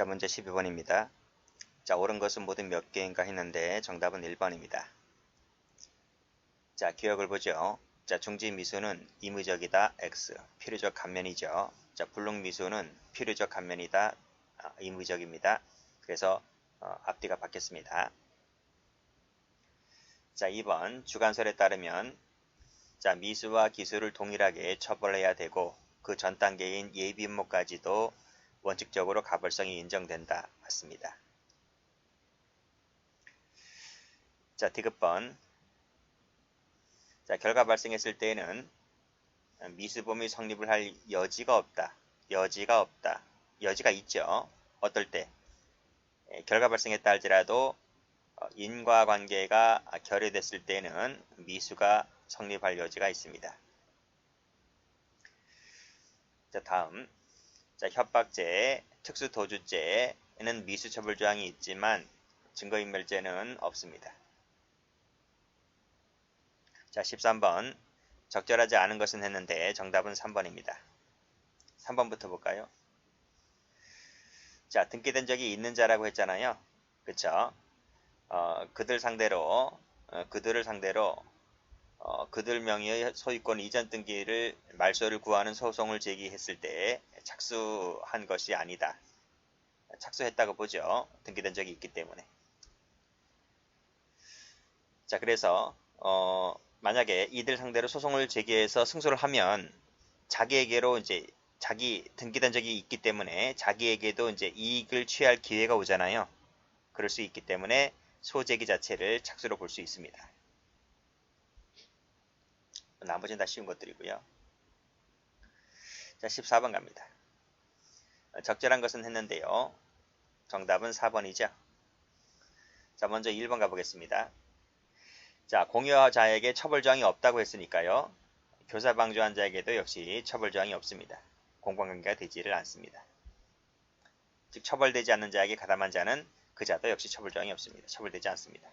자, 문제 12번입니다. 자, 옳은 것은 모두 몇 개인가 했는데 정답은 1번입니다. 자, 기억을 보죠. 자, 중지 미수는 임의적이다, x, 필요적 간면이죠. 자, 불능 미수는 필요적 간면이다, 임의적입니다. 그래서 앞뒤가 바뀌었습니다. 자, 2번 주관설에 따르면 자, 미수와 기수를 동일하게 처벌해야 되고 그 전 단계인 예비음모까지도 원칙적으로 가벌성이 인정된다. 맞습니다. 자, 디귿번. 자, 결과 발생했을 때에는 미수범이 성립을 할 여지가 없다. 여지가 있죠. 어떨 때? 결과 발생했다 할지라도 인과관계가 결여됐을 때는 미수가 성립할 여지가 있습니다. 자, 다음. 자, 협박죄, 특수도주죄에는 미수처벌 조항이 있지만 증거인멸죄는 없습니다. 자, 13번. 적절하지 않은 것은 했는데 정답은 3번입니다. 3번부터 볼까요? 자, 등기된 적이 있는 자라고 했잖아요. 그쵸? 그들을 상대로 그들 명의의 소유권 이전 등기를 말소를 구하는 소송을 제기했을 때 착수한 것이 아니다. 착수했다고 보죠. 등기된 적이 있기 때문에. 자, 그래서 만약에 이들 상대로 소송을 제기해서 승소를 하면 자기에게로 이제 자기 등기된 적이 있기 때문에 자기에게도 이제 이익을 취할 기회가 오잖아요. 그럴 수 있기 때문에 소제기 자체를 착수로 볼 수 있습니다. 나머지는 다 쉬운 것들이고요. 자, 14번 갑니다. 적절한 것은 했는데요. 정답은 4번이죠. 자, 먼저 1번 가보겠습니다. 자, 공여자에게 처벌조항이 없다고 했으니까요. 교사방조한 자에게도 역시 처벌조항이 없습니다. 공범관계가 되지를 않습니다. 즉 처벌되지 않는 자에게 가담한 자는 그 자도 역시 처벌조항이 없습니다. 처벌되지 않습니다.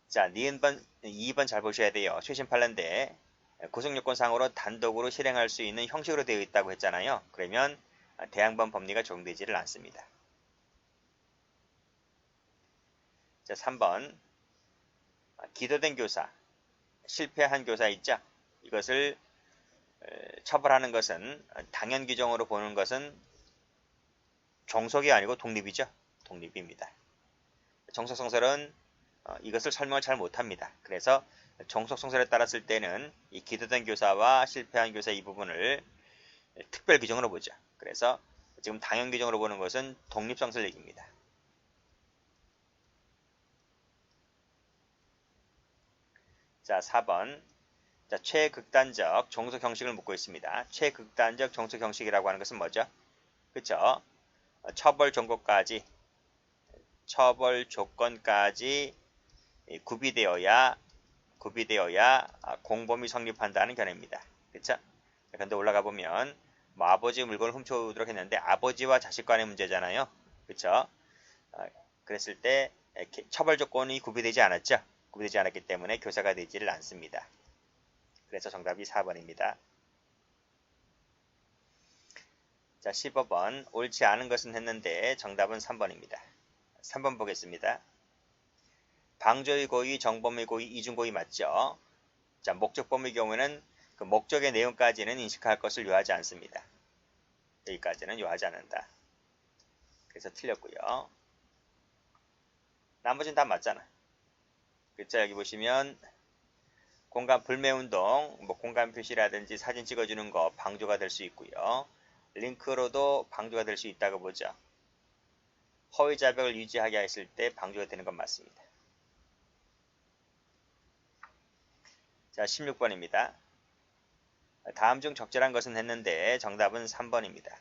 자, 니은번 2번 잘 보셔야 돼요. 최신 판례인데 구속요건상으로 단독으로 실행할 수 있는 형식으로 되어 있다고 했잖아요. 그러면 대항번 법리가 적용되지를 않습니다. 자, 3번 기도된 교사, 실패한 교사 있죠? 이것을 처벌하는 것은 당연 규정으로 보는 것은 종속이 아니고 독립이죠. 독립입니다. 종속성설은 이것을 설명을 잘 못합니다. 그래서 종속성설에 따랐을 때는 이 기도된 교사와 실패한 교사 이 부분을 특별 규정으로 보죠. 그래서 지금 당연 규정으로 보는 것은 독립성설 얘기입니다. 자, 4번. 자, 최극단적 종속 형식을 묻고 있습니다. 최극단적 종속 형식이라고 하는 것은 뭐죠? 그쵸? 처벌 조건까지 구비되어야 공범이 성립한다는 견해입니다. 그쵸? 그런데 올라가 보면 뭐 아버지 물건을 훔쳐오도록 했는데 아버지와 자식 간의 문제잖아요. 그쵸? 그랬을 때 처벌 조건이 구비되지 않았죠? 구비되지 않았기 때문에 교사가 되지를 않습니다. 그래서 정답이 4번입니다. 자, 15번. 옳지 않은 것은 했는데 정답은 3번입니다. 3번 보겠습니다. 방조의 고의, 정범의 고의, 이중고의 맞죠? 자, 목적범의 경우에는 그 목적의 내용까지는 인식할 것을 요하지 않습니다. 여기까지는 요하지 않는다. 그래서 틀렸고요. 나머지는 다 맞잖아. 그쵸? 여기 보시면 공간 불매운동, 뭐 공간 표시라든지 사진 찍어주는 거 방조가 될 수 있고요. 링크로도 방조가 될 수 있다고 보죠. 허위 자백을 유지하게 했을 때 방조가 되는 건 맞습니다. 자, 16번입니다. 다음 중 적절한 것은 했는데 정답은 3번입니다.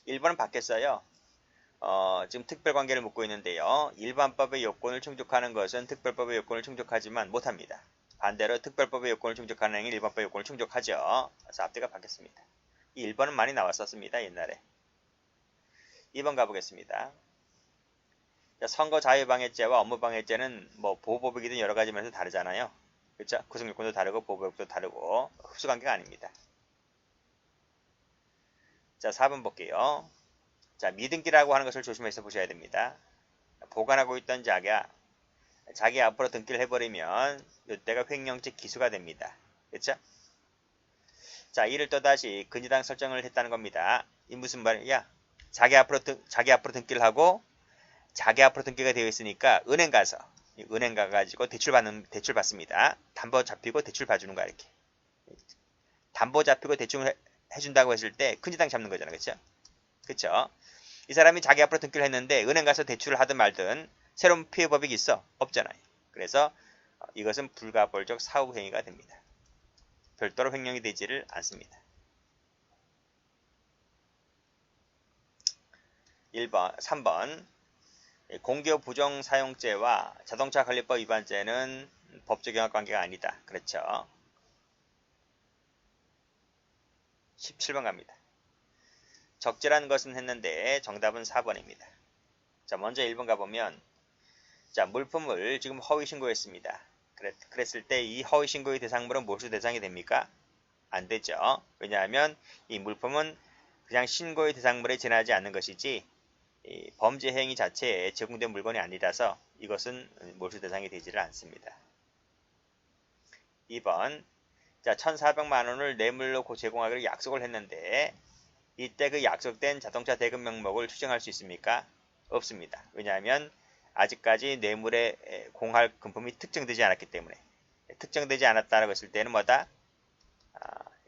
1번은 바뀌었어요. 지금 특별관계를 묻고 있는데요. 일반법의 요건을 충족하는 것은 특별법의 요건을 충족하지만 못합니다. 반대로 특별법의 요건을 충족하는 행위 일반법의 요건을 충족하죠. 그래서 앞뒤가 바뀌었습니다. 이 1번은 많이 나왔었습니다. 옛날에. 2번 가보겠습니다. 자, 선거 자유방해죄와 업무방해죄는 뭐 보호법이든 여러 가지 면에서 다르잖아요. 그렇죠? 구속요건도 다르고 보호법도 다르고 흡수관계가 아닙니다. 자, 4번 볼게요. 자, 미등기라고 하는 것을 조심해서 보셔야 됩니다. 보관하고 있던 자기 앞으로 등기를 해버리면 이때가 횡령죄 기수가 됩니다. 그렇죠? 자, 이를 또다시 근저당 설정을 했다는 겁니다. 이 무슨 말이야? 자기 앞으로 등기를 하고 자기 앞으로 등기가 되어 있으니까 은행 가가지고 대출 받습니다. 담보 잡히고 대출 봐주는 거야, 이렇게. 담보 잡히고 대출을 해준다고 했을 때 근저당 잡는 거잖아, 그렇죠? 그렇죠? 이 사람이 자기 앞으로 등기를 했는데 은행 가서 대출을 하든 말든 새로운 피해법익이 있어? 없잖아요. 그래서 이것은 불가벌적 사후행위가 됩니다. 별도로 횡령이 되지를 않습니다. 3번 공교 부정사용죄와 자동차관리법 위반죄는 법적 영향관계가 아니다. 그렇죠. 17번 갑니다. 적절한 것은 했는데 정답은 4번입니다. 자, 먼저 1번 가보면 자, 물품을 지금 허위 신고했습니다. 그랬을 때 이 허위 신고의 대상물은 몰수 대상이 됩니까? 안 되죠. 왜냐하면 이 물품은 그냥 신고의 대상물에 지나지 않는 것이지 이 범죄 행위 자체에 제공된 물건이 아니라서 이것은 몰수 대상이 되지를 않습니다. 2번 자, 1,400만 원을 뇌물로 제공하기로 약속을 했는데 이때 그 약속된 자동차 대금 명목을 추정할 수 있습니까? 없습니다. 왜냐하면 아직까지 뇌물에 공할 금품이 특정되지 않았기 때문에 특정되지 않았다고 했을 때는 뭐다?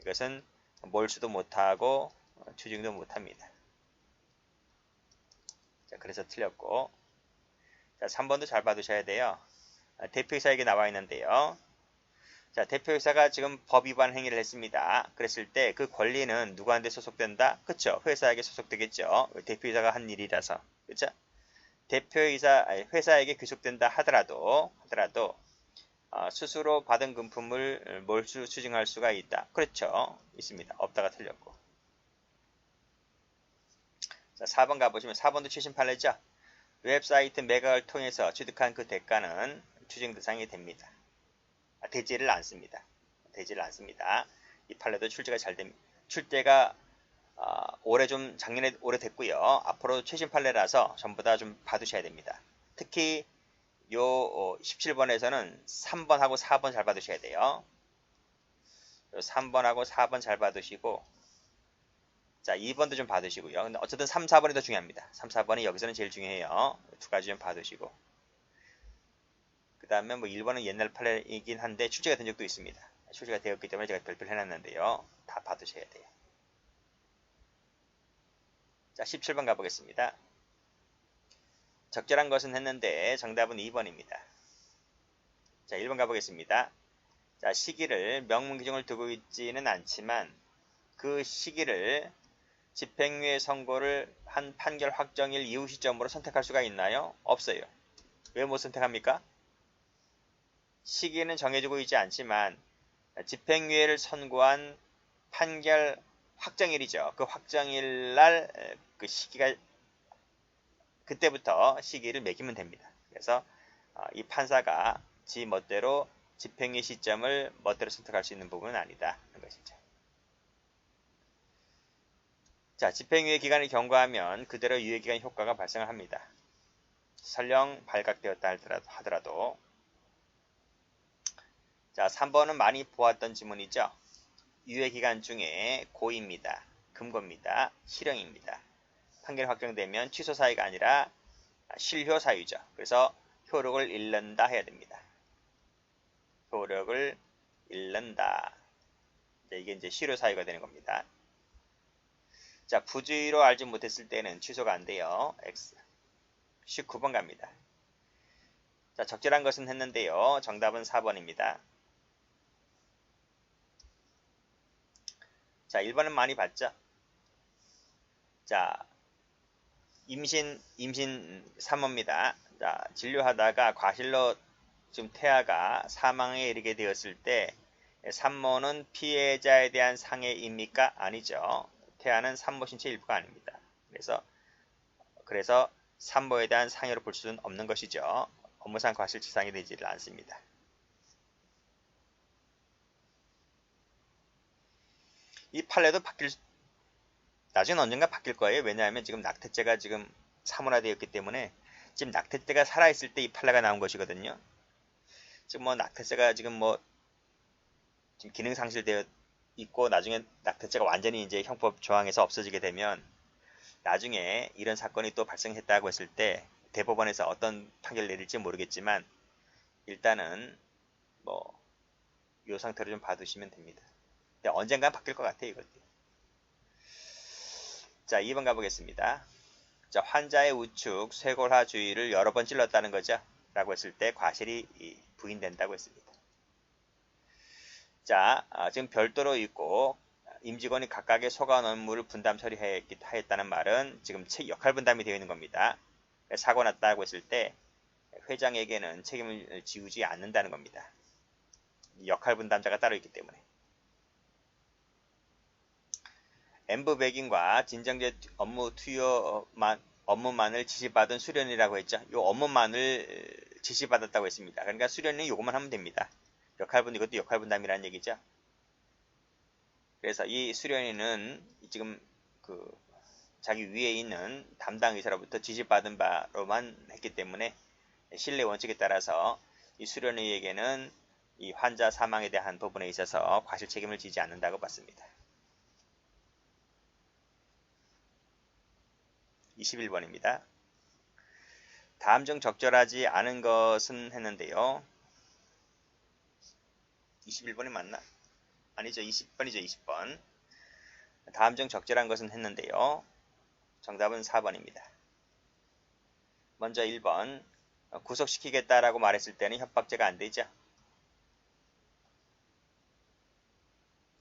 이것은 몰수도 못하고 추징도 못합니다. 자, 그래서 틀렸고 자, 3번도 잘 봐두셔야 돼요. 대표이사에게 나와 있는데요. 자, 대표이사가 지금 법 위반 행위를 했습니다. 그랬을 때 그 권리는 누구한테 소속된다? 그쵸? 회사에게 소속되겠죠. 대표이사가 한 일이라서. 그쵸? 회사에게 귀속된다 하더라도 스스로 받은 금품을 몰수 추징할 수가 있다. 그렇죠. 있습니다. 없다가 틀렸고. 자, 4번 가보시면 4번도 78회죠. 웹사이트 매각을 통해서 취득한 그 대가는 추징 대상이 됩니다. 되지를 않습니다. 이 판례도 출제가 잘 됩니다. 출제가 작년에 오래 됐고요. 앞으로 최신 판례라서 전부 다 좀 봐두셔야 됩니다. 특히 요 17번에서는 3번하고 4번 잘 봐두셔야 돼요. 요 3번하고 4번 잘 봐두시고 자, 2번도 좀 봐두시고요. 근데 어쨌든 3, 4번이 더 중요합니다. 3, 4번이 여기서는 제일 중요해요. 두 가지 좀 봐두시고 그 다음에 뭐 1번은 옛날 판례이긴 한데 출제가 된 적도 있습니다. 출제가 되었기 때문에 제가 별표를 해놨는데요. 다 봐두셔야 돼요. 자, 17번 가보겠습니다. 적절한 것은 했는데 정답은 2번입니다. 자, 1번 가보겠습니다. 자, 시기를 명문 규정을 두고 있지는 않지만 그 시기를 집행유예 선고를 한 판결 확정일 이후 시점으로 선택할 수가 있나요? 없어요. 왜 못 선택합니까? 시기는 정해지고 있지 않지만 집행유예를 선고한 판결 확정일이죠. 그 확정일 날 그 시기가 그때부터 시기를 매기면 됩니다. 그래서 이 판사가 지 멋대로 집행유예 시점을 멋대로 선택할 수 있는 부분은 아니다. 하는 것이죠. 자, 집행유예 기간을 경과하면 그대로 유예기간 효과가 발생을 합니다. 설령 발각되었다 하더라도. 자, 3번은 많이 보았던 지문이죠. 유예기간 중에 고의입니다. 금고입니다. 실형입니다. 판결이 확정되면 취소 사유가 아니라 실효 사유죠. 그래서 효력을 잃는다 해야 됩니다. 효력을 잃는다. 이게 이제 실효 사유가 되는 겁니다. 자, 부주의로 알지 못했을 때는 취소가 안 돼요. X. 19번 갑니다. 자, 적절한 것은 했는데요. 정답은 4번입니다. 자, 1번은 많이 봤죠? 자, 임신 산모입니다. 자, 진료하다가 과실로 지금 태아가 사망에 이르게 되었을 때 산모는 피해자에 대한 상해입니까? 아니죠. 태아는 산모 신체 일부가 아닙니다. 그래서 산모에 대한 상해로 볼 수는 없는 것이죠. 업무상 과실치상이 되지를 않습니다. 이 판례도 바뀔 나중엔 언젠가 바뀔 거예요. 왜냐하면 지금 낙태죄가 지금 사문화되었기 때문에 지금 낙태죄가 살아있을 때 이 판례가 나온 것이거든요. 지금 뭐 낙태죄가 지금 뭐 지금 기능 상실되어 있고 나중에 낙태죄가 완전히 이제 형법 조항에서 없어지게 되면 나중에 이런 사건이 또 발생했다고 했을 때 대법원에서 어떤 판결을 내릴지 모르겠지만 일단은 뭐 이 상태로 좀 봐두시면 됩니다. 근데 언젠간 바뀔 것 같아요, 이것도. 자, 2번 가보겠습니다. 자, 환자의 우측 쇄골화 주위를 여러 번 찔렀다는 거죠. 라고 했을 때 과실이 부인된다고 했습니다. 자, 지금 별도로 있고 임직원이 각각의 소관 업무를 분담 처리하였다는 말은 지금 역할 분담이 되어 있는 겁니다. 사고 났다고 했을 때 회장에게는 책임을 지우지 않는다는 겁니다. 역할 분담자가 따로 있기 때문에. 엠브백인과 진정제 업무 업무만을 지시받은 수련이라고 했죠. 이 업무만을 지시받았다고 했습니다. 그러니까 수련이 이것만 하면 됩니다. 이것도 역할 분담이라는 얘기죠. 그래서 이 수련이는 지금 자기 위에 있는 담당 의사로부터 지시받은 바로만 했기 때문에 신뢰 원칙에 따라서 이 수련의에게는 이 환자 사망에 대한 부분에 있어서 과실 책임을 지지 않는다고 봤습니다. 21번입니다. 다음 중 적절하지 않은 것은 했는데요. 21번이 맞나? 아니죠. 20번이죠. 20번. 다음 중 적절한 것은 했는데요. 정답은 4번입니다. 먼저 1번. 구속시키겠다라고 말했을 때는 협박죄가 안 되죠.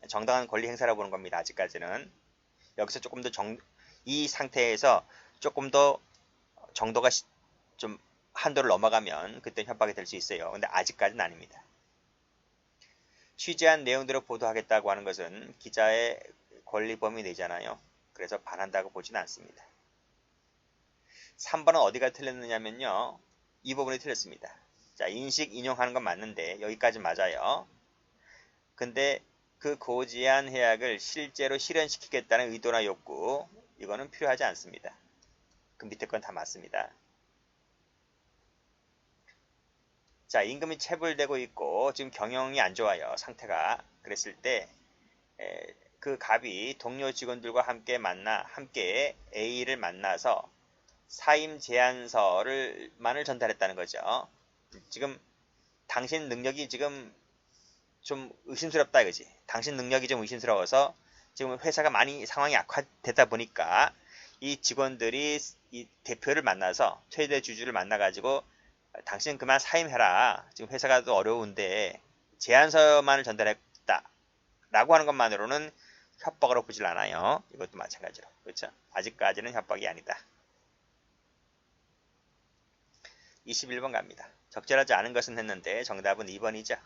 정당한 권리 행사라고 보는 겁니다. 아직까지는. 여기서 조금 더 이 상태에서 조금 더 정도가 좀 한도를 넘어가면 그때 협박이 될 수 있어요. 근데 아직까지는 아닙니다. 취재한 내용대로 보도하겠다고 하는 것은 기자의 권리 범위 내잖아요. 그래서 반한다고 보지는 않습니다. 3번은 어디가 틀렸느냐면요. 이 부분이 틀렸습니다. 자, 인식 인용하는 건 맞는데 여기까지 맞아요. 근데 그 고지한 해약을 실제로 실현시키겠다는 의도나 욕구, 이거는 필요하지 않습니다. 그 밑에 건 다 맞습니다. 자, 임금이 체불되고 있고 지금 경영이 안 좋아요. 상태가. 그랬을 때 그 갑이 동료 직원들과 함께 A를 만나서 사임 제안서만을 전달했다는 거죠. 지금 당신 능력이 지금 좀 의심스럽다 이거지. 당신 능력이 좀 의심스러워서 지금 회사가 많이 상황이 악화되다 보니까 이 직원들이 이 대표를 만나서 최대 주주를 만나가지고 당신 그만 사임해라. 지금 회사가 또 어려운데 제안서만을 전달했다. 라고 하는 것만으로는 협박으로 보질 않아요. 이것도 마찬가지로. 그렇죠? 아직까지는 협박이 아니다. 21번 갑니다. 적절하지 않은 것은 했는데 정답은 2번이죠.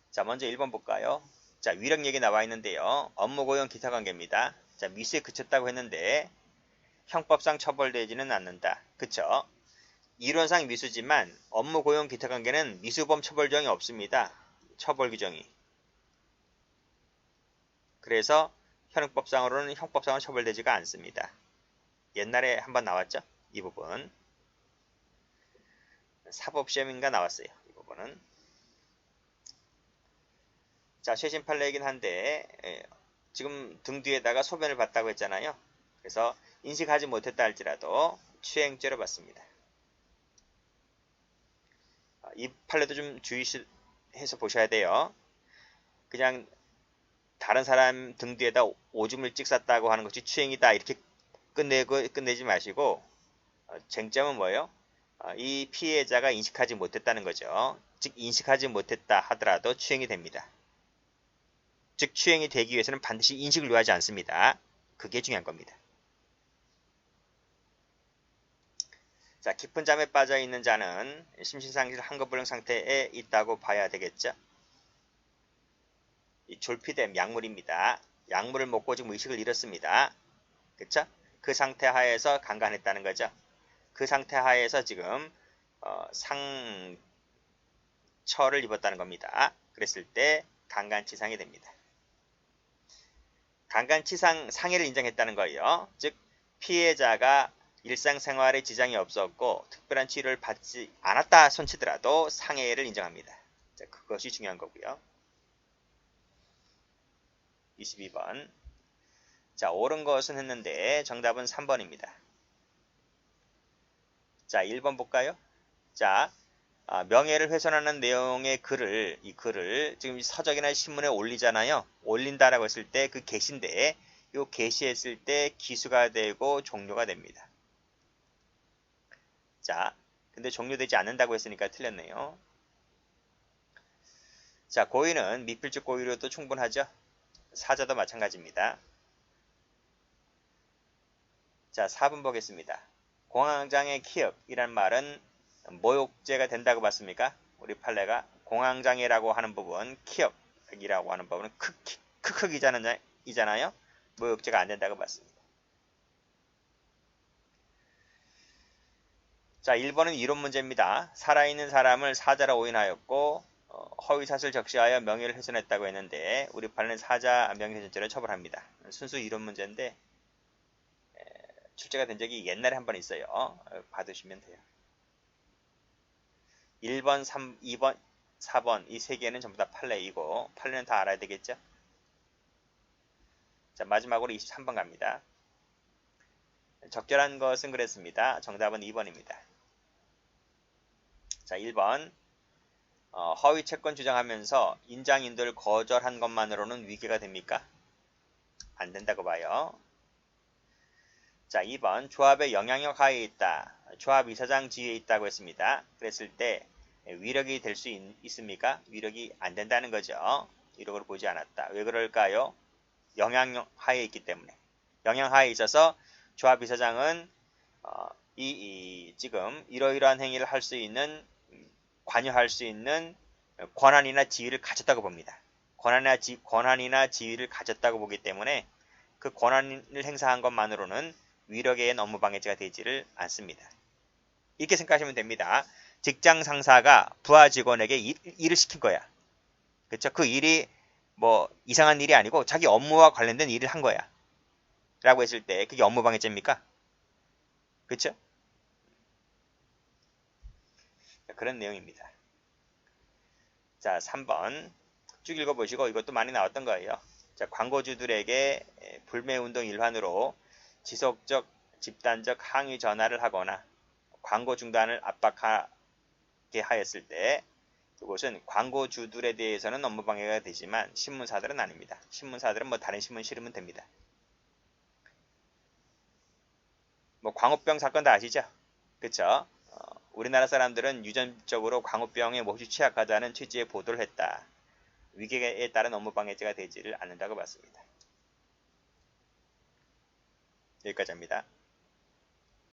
자, 먼저 1번 볼까요? 자, 위력 얘기 나와 있는데요. 업무 고용 기타 관계입니다. 자, 미수에 그쳤다고 했는데 형법상 처벌되지는 않는다. 그쵸? 이론상 미수지만 업무 고용 기타 관계는 미수범 처벌정이 없습니다. 처벌 규정이. 그래서 현행법상으로는 형법상은 처벌되지가 않습니다. 옛날에 한번 나왔죠? 이 부분. 사법시험인가 나왔어요. 이 부분은. 자, 최신 판례이긴 한데 지금 등 뒤에다가 소변을 봤다고 했잖아요. 그래서 인식하지 못했다 할지라도 추행죄로 봤습니다. 이 판례도 좀 주의해서 보셔야 돼요. 그냥 다른 사람 등 뒤에다 오줌을 찍쌌다고 하는 것이 추행이다 이렇게 끝내지 마시고 쟁점은 뭐예요? 이 피해자가 인식하지 못했다는 거죠. 즉 인식하지 못했다 하더라도 추행이 됩니다. 즉 추행이 되기 위해서는 반드시 인식을 요하지 않습니다. 그게 중요한 겁니다. 자, 깊은 잠에 빠져 있는 자는 심신상실 한거불능 상태에 있다고 봐야 되겠죠. 이 졸피뎀 약물입니다. 약물을 먹고 지금 의식을 잃었습니다. 그쵸? 그 상태 하에서 강간했다는 거죠. 그 상태 하에서 지금 상처를 입었다는 겁니다. 그랬을 때 강간치상이 됩니다. 강간치상 상해를 인정했다는 거예요. 즉 피해자가 일상생활에 지장이 없었고 특별한 치료를 받지 않았다 손치더라도 상해를 인정합니다. 자, 그것이 중요한 거고요. 22번. 자, 옳은 것은 했는데 정답은 3번입니다. 자, 1번 볼까요? 자, 명예를 훼손하는 내용의 이 글을 지금 서적이나 신문에 올리잖아요. 올린다라고 했을 때 그 게시인데 이 게시했을 때 기수가 되고 종료가 됩니다. 자, 근데 종료되지 않는다고 했으니까 틀렸네요. 자, 고의는 미필적 고의로도 충분하죠. 사자도 마찬가지입니다. 자, 4번 보겠습니다. 공황장애 키읔이란 말은 모욕죄가 된다고 봤습니까? 우리 판례가 공황장애라고 하는 부분, 키읔이라고 하는 부분은 크크이잖아요. 모욕죄가 안 된다고 봤습니다. 자, 1번은 이론 문제입니다. 살아있는 사람을 사자로 오인하였고 허위사실 적시하여 명예를 훼손했다고 했는데 우리 판례는 사자 명예훼손죄로 처벌합니다. 순수 이론 문제인데 출제가 된 적이 옛날에 한 번 있어요. 봐두시면 돼요. 1번, 3, 2번, 4번 이 세 개는 전부 다 판례이고 판례는 다 알아야 되겠죠? 자, 마지막으로 23번 갑니다. 적절한 것은 그랬습니다. 정답은 2번입니다. 자, 1번 허위 채권 주장하면서 인장인도를 거절한 것만으로는 위계가 됩니까? 안 된다고 봐요. 자, 2번 조합의 영향력 하에 있다. 조합 이사장 지위에 있다고 했습니다. 그랬을 때 위력이 될 수 있습니까? 위력이 안 된다는 거죠. 위력을 보지 않았다. 왜 그럴까요? 영향력 하에 있기 때문에. 영향 하에 있어서 조합 이사장은 지금 이러이러한 행위를 할 수 있는 관여할 수 있는 권한이나 지위를 가졌다고 봅니다. 권한이나 지위를 가졌다고 보기 때문에 그 권한을 행사한 것만으로는 위력의 업무 방해죄가 되지를 않습니다. 이렇게 생각하시면 됩니다. 직장 상사가 부하 직원에게 일을 시킨 거야. 그렇죠? 그 일이 뭐 이상한 일이 아니고 자기 업무와 관련된 일을 한 거야. 라고 했을 때 그게 업무 방해죄입니까? 그렇죠? 그런 내용입니다. 자, 3번 쭉 읽어보시고 이것도 많이 나왔던 거예요. 자, 광고주들에게 불매운동 일환으로 지속적 집단적 항의 전화를 하거나 광고 중단을 압박하게 하였을 때 이것은 광고주들에 대해서는 업무방해가 되지만 신문사들은 아닙니다. 신문사들은 뭐 다른 신문 실으면 됩니다. 뭐 광우병 사건 다 아시죠? 그쵸? 우리나라 사람들은 유전적으로 광우병에 몹시 취약하다는 취지의 보도를 했다. 위계에 따른 업무방해죄가 되지를 않는다고 봤습니다. 여기까지 합니다.